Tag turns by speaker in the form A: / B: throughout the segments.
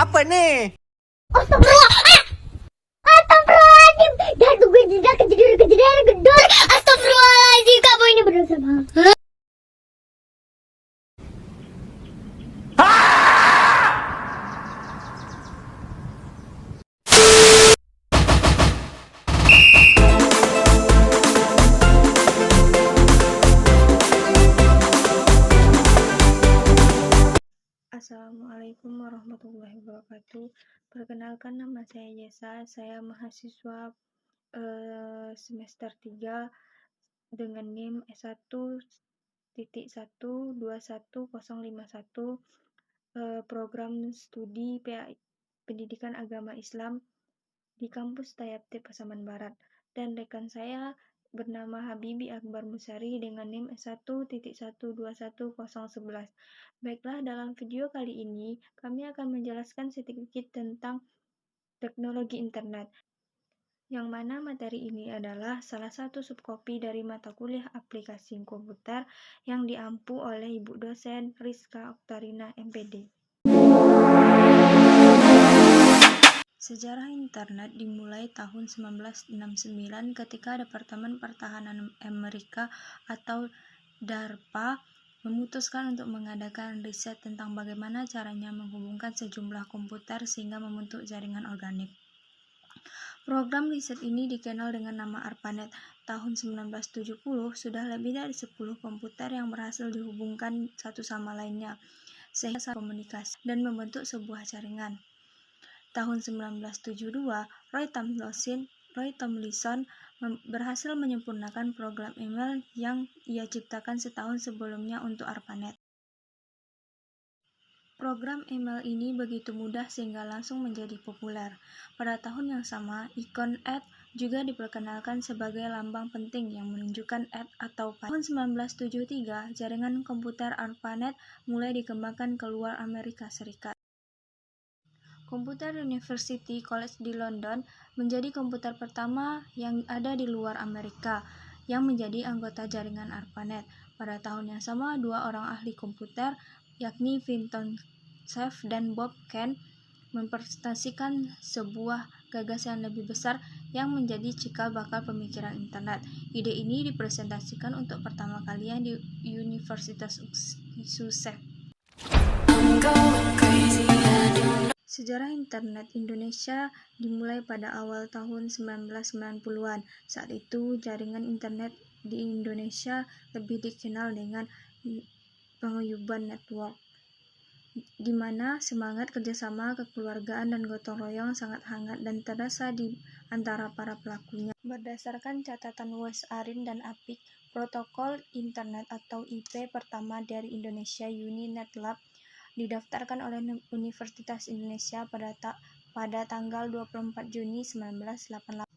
A: Apa nih?
B: Astagfirullah. Astagfirullahaladzim. Dan gue tidak kejadian gedor. Astagfirullahaladzim. Kamu ini berdosa banget.
C: Assalamualaikum warahmatullahi wabarakatuh. Perkenalkan, nama saya Yesa. Saya mahasiswa semester 3 dengan NIM S1.1.21051, program studi Pendidikan Agama Islam di kampus Tayapte Pasaman Barat. Dan rekan saya bernama Habibi Akbar Musari dengan NIM S1.1211011. Baiklah, dalam video kali ini kami akan menjelaskan sedikit tentang teknologi internet, yang mana materi ini adalah salah satu subkopi dari mata kuliah aplikasi komputer yang diampu oleh Ibu dosen Rizka Oktarina MPD. Sejarah internet dimulai tahun 1969 ketika Departemen Pertahanan Amerika atau DARPA memutuskan untuk mengadakan riset tentang bagaimana caranya menghubungkan sejumlah komputer sehingga membentuk jaringan organik. Program riset ini dikenal dengan nama ARPANET. Tahun 1970 sudah lebih dari 10 komputer yang berhasil dihubungkan satu sama lainnya sehingga saling komunikasi dan membentuk sebuah jaringan. Tahun 1972, Roy Tomlinson berhasil menyempurnakan program email yang ia ciptakan setahun sebelumnya untuk ARPANET. Program email ini begitu mudah sehingga langsung menjadi populer. Pada tahun yang sama, ikon @ juga diperkenalkan sebagai lambang penting yang menunjukkan @ atau pada tahun 1973, jaringan komputer ARPANET mulai dikembangkan ke luar Amerika Serikat. Komputer University College di London menjadi komputer pertama yang ada di luar Amerika yang menjadi anggota jaringan ARPANET. Pada tahun yang sama, dua orang ahli komputer, yakni Vinton Cerf dan Bob Kahn, mempresentasikan sebuah gagasan lebih besar yang menjadi cikal bakal pemikiran internet. Ide ini dipresentasikan untuk pertama kalinya di Universitas Sussex. Sejarah internet Indonesia dimulai pada awal tahun 1990-an. Saat itu, jaringan internet di Indonesia lebih dikenal dengan paguyuban network, di mana semangat kerjasama, kekeluargaan, dan gotong royong sangat hangat dan terasa di antara para pelakunya. Berdasarkan catatan Wes Arin dan Apik, protokol internet atau IP pertama dari Indonesia, Uninet Lab, didaftarkan oleh Universitas Indonesia pada tanggal 24 Juni 1988.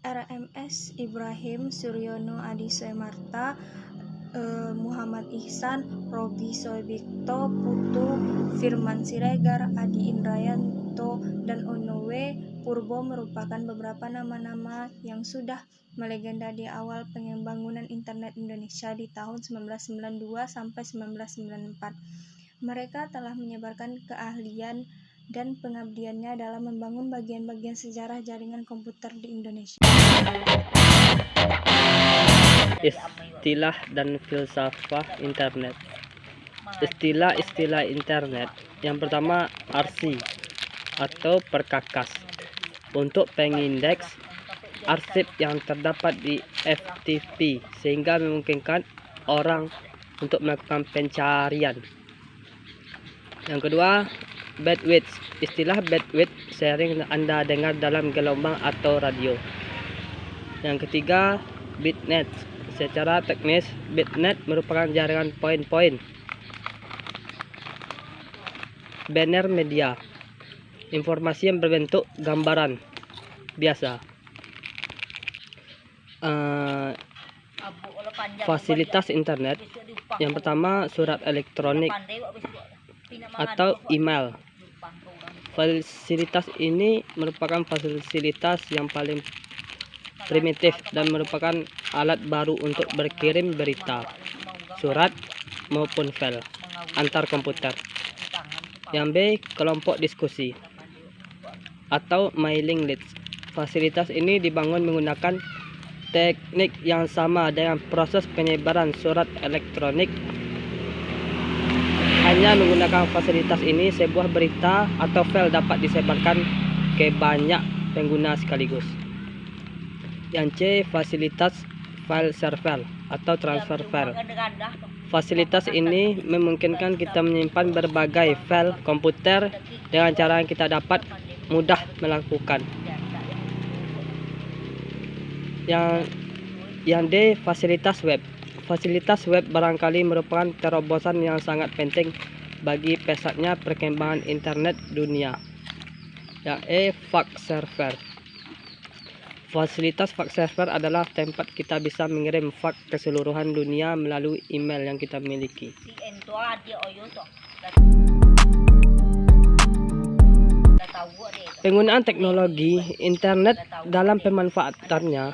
C: RMS Ibrahim Suryono Adi Suemarta, Muhammad Ihsan, Robi Soebikto, Putu, Firman Siregar, Adi Indrayanto, dan Onowe Purbo merupakan beberapa nama-nama yang sudah melegenda di awal pembangunan internet Indonesia di tahun 1992 sampai 1994. Mereka telah menyebarkan keahlian dan pengabdiannya dalam membangun bagian-bagian sejarah jaringan komputer di Indonesia.
D: Istilah dan filsafat internet. Istilah-istilah internet. Yang pertama, arsi atau perkakas, untuk pengindeks arsip yang terdapat di FTP sehingga memungkinkan orang untuk melakukan pencarian. Yang kedua, bandwidth. Istilah bandwidth sering Anda dengar dalam gelombang atau radio. Yang ketiga, bitnet. Secara teknis, bitnet merupakan jaringan poin-poin. Banner media. Informasi yang berbentuk gambaran biasa. Fasilitas internet. Yang pertama, surat elektronik atau email. Fasilitas ini merupakan fasilitas yang paling primitif dan merupakan alat baru untuk berkirim berita, surat maupun file antar komputer. Yang B, kelompok diskusi atau mailing list. Fasilitas ini dibangun menggunakan teknik yang sama dengan proses penyebaran surat elektronik. Hanya menggunakan fasilitas ini, sebuah berita atau file dapat disebarkan ke banyak pengguna sekaligus. Yang C, fasilitas file server atau transfer file. Fasilitas ini memungkinkan kita menyimpan berbagai file komputer dengan cara yang kita dapat mudah melakukan. Yang D, fasilitas web. Fasilitas web barangkali merupakan terobosan yang sangat penting bagi pesatnya perkembangan internet dunia. Yang E, fax server. Fasilitas fax server adalah tempat kita bisa mengirim fax ke seluruh dunia melalui email yang kita miliki. Penggunaan teknologi internet dalam pemanfaatannya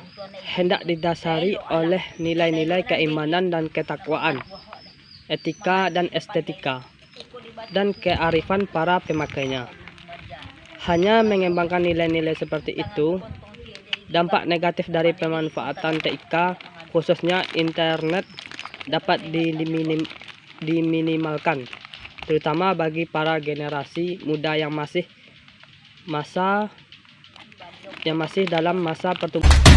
D: hendak didasari oleh nilai-nilai keimanan dan ketakwaan, etika dan estetika, dan kearifan para pemakainya. Hanya mengembangkan nilai-nilai seperti itu, dampak negatif dari pemanfaatan TIK, khususnya internet, dapat diminimalkan, terutama bagi para generasi muda yang masih dalam masa pertumbuhan.